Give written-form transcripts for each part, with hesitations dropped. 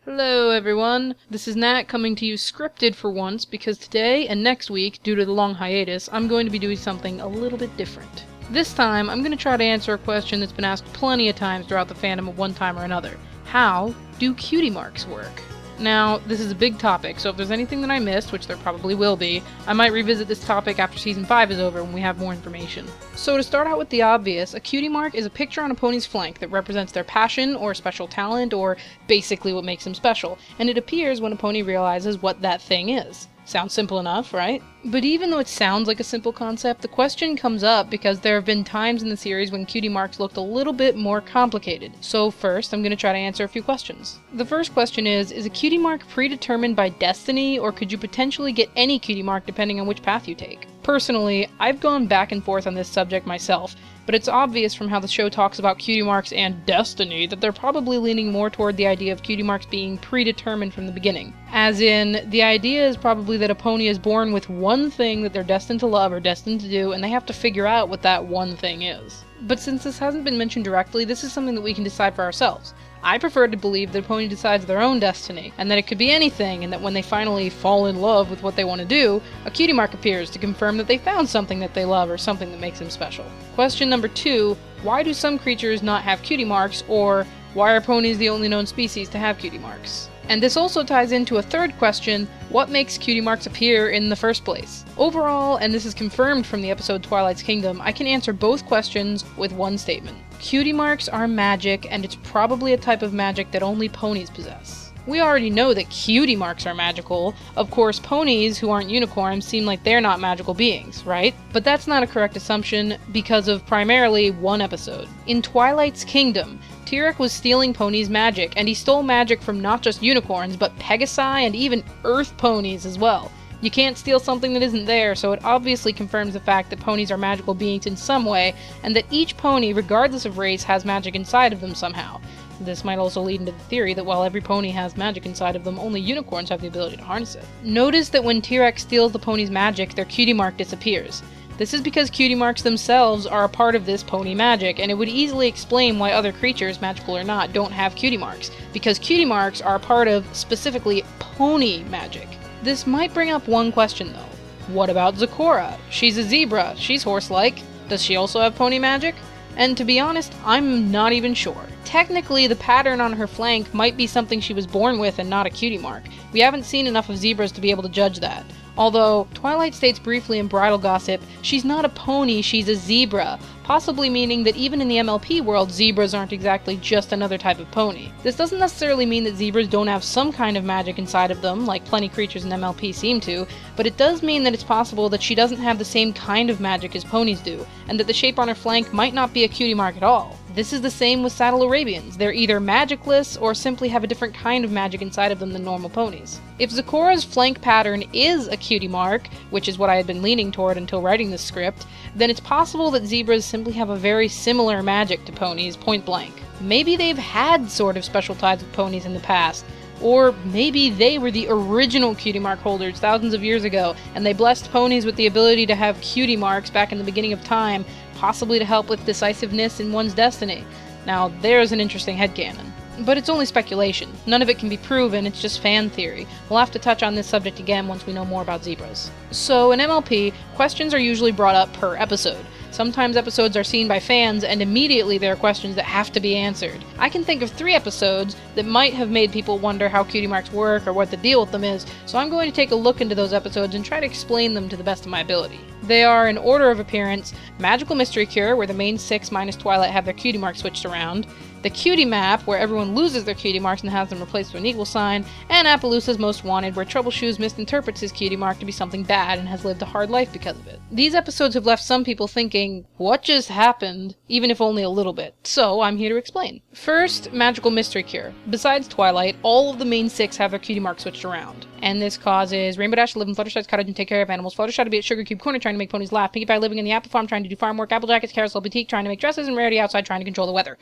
Hello everyone, this is Nat coming to you scripted for once because today and next week, due to the long hiatus, I'm going to be doing something a little bit different. This time, I'm going to try to answer a question that's been asked plenty of times throughout the fandom at one time or another. How do cutie marks work? Now, this is a big topic, so if there's anything that I missed, which there probably will be, I might revisit this topic after Season 5 is over when we have more information. So to start out with the obvious, a cutie mark is a picture on a pony's flank that represents their passion or special talent or basically what makes them special, and it appears when a pony realizes what that thing is. Sounds simple enough, right? But even though it sounds like a simple concept, the question comes up because there have been times in the series when cutie marks looked a little bit more complicated. So first, I'm going to try to answer a few questions. The first question is a cutie mark predetermined by destiny, or could you potentially get any cutie mark depending on which path you take? Personally, I've gone back and forth on this subject myself, but it's obvious from how the show talks about cutie marks and destiny that they're probably leaning more toward the idea of cutie marks being predetermined from the beginning. As in, the idea is probably that a pony is born with one thing that they're destined to love or destined to do, and they have to figure out what that one thing is. But since this hasn't been mentioned directly, this is something that we can decide for ourselves. I prefer to believe that a pony decides their own destiny, and that it could be anything, and that when they finally fall in love with what they want to do, a cutie mark appears to confirm that they found something that they love or something that makes them special. Question number 2, why do some creatures not have cutie marks, or why are ponies the only known species to have cutie marks? And this also ties into a third question, what makes cutie marks appear in the first place? Overall, and this is confirmed from the episode Twilight's Kingdom, I can answer both questions with one statement. Cutie marks are magic, and it's probably a type of magic that only ponies possess. We already know that cutie marks are magical. Of course, ponies who aren't unicorns seem like they're not magical beings, right? But that's not a correct assumption because of primarily one episode. In Twilight's Kingdom, Tyrek was stealing ponies' magic, and he stole magic from not just unicorns, but Pegasi and even Earth ponies as well. You can't steal something that isn't there, so it obviously confirms the fact that ponies are magical beings in some way, and that each pony, regardless of race, has magic inside of them somehow. This might also lead into the theory that while every pony has magic inside of them, only unicorns have the ability to harness it. Notice that when Tyrek steals the pony's magic, their cutie mark disappears. This is because cutie marks themselves are a part of this pony magic, and it would easily explain why other creatures, magical or not, don't have cutie marks, because cutie marks are a part of, specifically, pony magic. This might bring up one question though. What about Zecora? She's a zebra, she's horse-like. Does she also have pony magic? And to be honest, I'm not even sure. Technically, the pattern on her flank might be something she was born with and not a cutie mark. We haven't seen enough of zebras to be able to judge that. Although, Twilight states briefly in Bridal Gossip, she's not a pony, she's a zebra, possibly meaning that even in the MLP world, zebras aren't exactly just another type of pony. This doesn't necessarily mean that zebras don't have some kind of magic inside of them, like plenty creatures in MLP seem to, but it does mean that it's possible that she doesn't have the same kind of magic as ponies do, and that the shape on her flank might not be a cutie mark at all. This is the same with Saddle Arabians. They're either magicless or simply have a different kind of magic inside of them than normal ponies. If Zecora's flank pattern is a cutie mark, which is what I had been leaning toward until writing this script, then it's possible that zebras simply have a very similar magic to ponies, point blank. Maybe they've had sort of special ties with ponies in the past, or maybe they were the original cutie mark holders thousands of years ago, and they blessed ponies with the ability to have cutie marks back in the beginning of time, possibly to help with decisiveness in one's destiny. Now, there's an interesting headcanon. But it's only speculation. None of it can be proven, it's just fan theory. We'll have to touch on this subject again once we know more about zebras. So, in MLP, questions are usually brought up per episode. Sometimes episodes are seen by fans, and immediately there are questions that have to be answered. I can think of 3 episodes that might have made people wonder how cutie marks work or what the deal with them is, so I'm going to take a look into those episodes and try to explain them to the best of my ability. They are, in order of appearance, Magical Mystery Cure, where the main 6 minus Twilight have their cutie marks switched around, the Cutie Map, where everyone loses their cutie marks and has them replaced with an equal sign, and Appleloosa's Most Wanted, where Troubleshoes misinterprets his cutie mark to be something bad and has lived a hard life because of it. These episodes have left some people thinking, what just happened? Even if only a little bit. So, I'm here to explain. First, Magical Mystery Cure. Besides Twilight, all of the main 6 have their cutie mark switched around. And this causes Rainbow Dash to live in Fluttershy's cottage and take care of animals, Fluttershy to be at Sugar Cube Corner trying to make ponies laugh, Pinkie Pie living in the apple farm trying to do farm work, Applejacket's Carousel Boutique trying to make dresses, and Rarity outside trying to control the weather.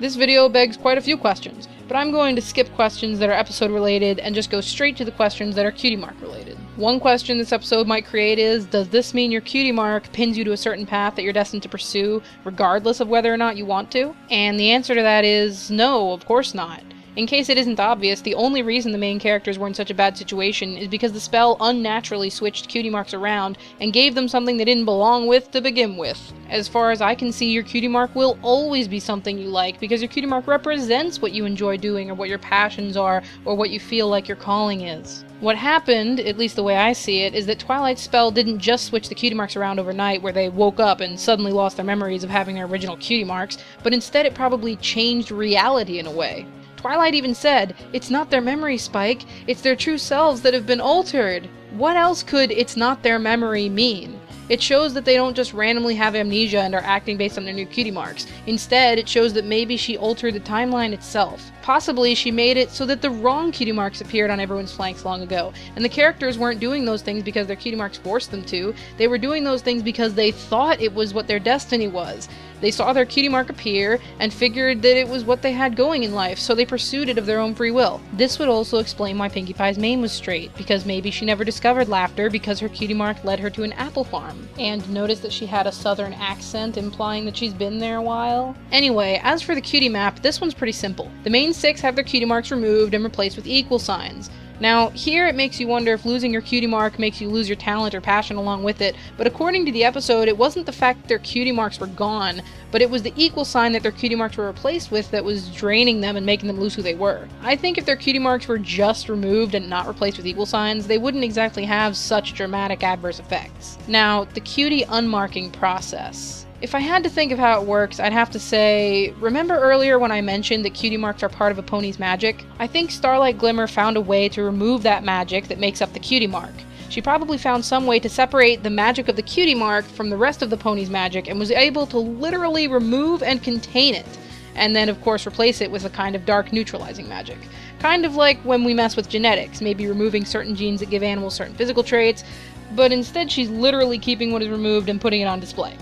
This video begs quite a few questions, but I'm going to skip questions that are episode related and just go straight to the questions that are cutie mark related. One question this episode might create is, does this mean your cutie mark pins you to a certain path that you're destined to pursue, regardless of whether or not you want to? And the answer to that is, no, of course not. In case it isn't obvious, the only reason the main characters were in such a bad situation is because the spell unnaturally switched Cutie Marks around and gave them something they didn't belong with to begin with. As far as I can see, your Cutie Mark will always be something you like because your Cutie Mark represents what you enjoy doing or what your passions are or what you feel like your calling is. What happened, at least the way I see it, is that Twilight's spell didn't just switch the Cutie Marks around overnight where they woke up and suddenly lost their memories of having their original Cutie Marks, but instead it probably changed reality in a way. Twilight even said, "It's not their memory, Spike, it's their true selves that have been altered." What else could "it's not their memory" mean? It shows that they don't just randomly have amnesia and are acting based on their new Cutie Marks. Instead, it shows that maybe she altered the timeline itself. Possibly she made it so that the wrong Cutie Marks appeared on everyone's flanks long ago, and the characters weren't doing those things because their Cutie Marks forced them to. They were doing those things because they thought it was what their destiny was. They saw their Cutie Mark appear and figured that it was what they had going in life, so they pursued it of their own free will. This would also explain why Pinkie Pie's mane was straight, because maybe she never discovered laughter because her Cutie Mark led her to an apple farm. And notice that she had a southern accent, implying that she's been there a while. Anyway, as for the Cutie Map, this one's pretty simple. The main 6 have their Cutie Marks removed and replaced with equal signs. Now, here it makes you wonder if losing your Cutie Mark makes you lose your talent or passion along with it, but according to the episode, it wasn't the fact that their Cutie Marks were gone, but it was the equal sign that their Cutie Marks were replaced with that was draining them and making them lose who they were. I think if their Cutie Marks were just removed and not replaced with equal signs, they wouldn't exactly have such dramatic adverse effects. Now, the Cutie unmarking process. If I had to think of how it works, I'd have to say, remember earlier when I mentioned that Cutie Marks are part of a pony's magic? I think Starlight Glimmer found a way to remove that magic that makes up the Cutie Mark. She probably found some way to separate the magic of the Cutie Mark from the rest of the pony's magic and was able to literally remove and contain it, and then of course replace it with a kind of dark neutralizing magic. Kind of like when we mess with genetics, maybe removing certain genes that give animals certain physical traits, but instead she's literally keeping what is removed and putting it on display.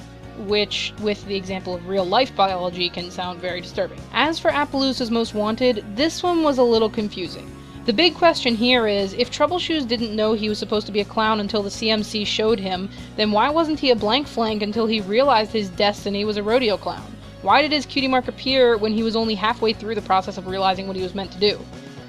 Which, with the example of real-life biology, can sound very disturbing. As for Appleloosa's Most Wanted, this one was a little confusing. The big question here is, if Troubleshoes didn't know he was supposed to be a clown until the CMC showed him, then why wasn't he a blank flank until he realized his destiny was a rodeo clown? Why did his Cutie Mark appear when he was only halfway through the process of realizing what he was meant to do?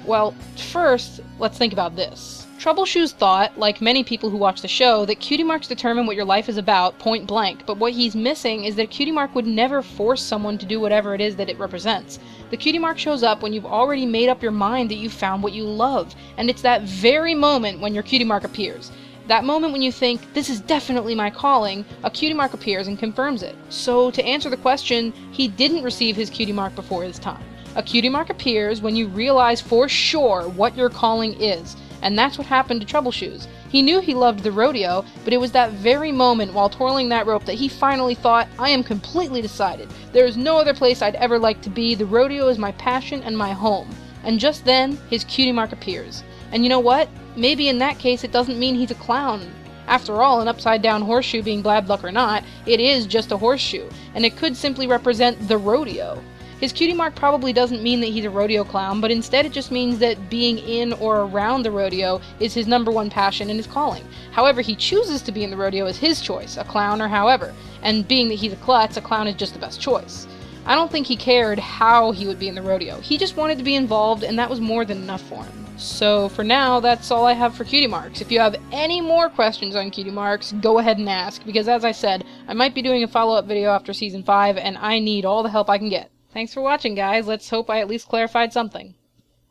Well, first, let's think about this. Troubleshoes thought, like many people who watch the show, that Cutie Marks determine what your life is about, point blank, but what he's missing is that a Cutie Mark would never force someone to do whatever it is that it represents. The Cutie Mark shows up when you've already made up your mind that you've found what you love, and it's that very moment when your Cutie Mark appears. That moment when you think, this is definitely my calling, a Cutie Mark appears and confirms it. So, to answer the question, he didn't receive his Cutie Mark before his time. A Cutie Mark appears when you realize for sure what your calling is. And that's what happened to Troubleshoes. He knew he loved the rodeo, but it was that very moment while twirling that rope that he finally thought, I am completely decided. There is no other place I'd ever like to be. The rodeo is my passion and my home. And just then, his Cutie Mark appears. And you know what? Maybe in that case it doesn't mean he's a clown. After all, an upside-down horseshoe being bad luck or not, it is just a horseshoe, and it could simply represent the rodeo. His Cutie Mark probably doesn't mean that he's a rodeo clown, but instead it just means that being in or around the rodeo is his #1 passion and his calling. However he chooses to be in the rodeo is his choice, a clown or however, and being that he's a klutz, a clown is just the best choice. I don't think he cared how he would be in the rodeo. He just wanted to be involved, and that was more than enough for him. So for now, that's all I have for Cutie Marks. If you have any more questions on Cutie Marks, go ahead and ask, because as I said, I might be doing a follow-up video after Season 5, and I need all the help I can get. Thanks for watching, guys. Let's hope I at least clarified something.